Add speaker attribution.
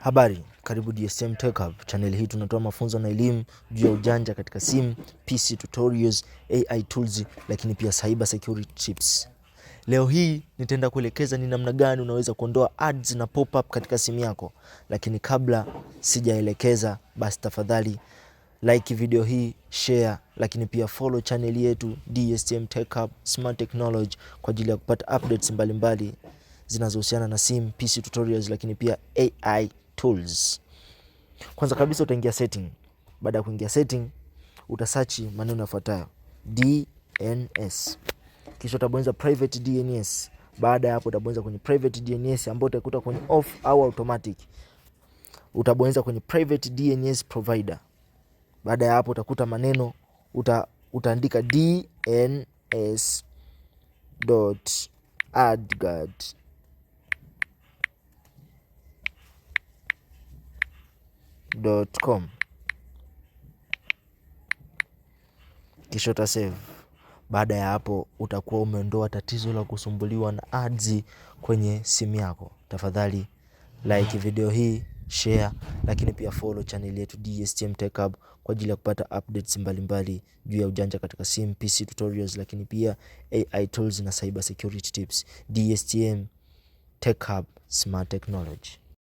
Speaker 1: Habari, karibu DSM Tech Hub. Channel hii tunatoa mafunzo na elimu juu ya ujanja katika simu, PC tutorials, AI tools, lakini pia cyber security tips. Leo hii nitaenda kuelekeza ni namna gani unaweza kuondoa ads na pop-up katika simu yako. Lakini kabla sijaelekeza, basi tafadhali like video hii, share, lakini pia follow channel yetu DSM Tech Hub Smart Technology kwa ajili ya kupata updates mbalimbali zinazohusiana na simu, PC tutorials, lakini pia AI tools. Kwanza kabisa utaingia setting. Baada ya kuingia setting, utasearch maneno yafuatayo: DNS. Kisha utabonyeza private DNS. Baada ya hapo utabonyeza kwenye private DNS ambayo utakuta kwenye off au automatic. Utabonyeza kwenye private DNS provider. Baada ya hapo utakuta maneno utaandika dns.adguard.com. Kisha utasave. Baada ya hapo utakuwa umeondoa tatizo la kusumbuliwa na ads kwenye simu yako. Tafadhali like video hii, share, lakini pia follow channel yetu DSM Tech Hub kwa ajili ya kupata updates mbalimbali juu ya ujanja katika simu, PC tutorials, lakini pia AI tools na cyber security tips. DSM Tech Hub Smart Technology.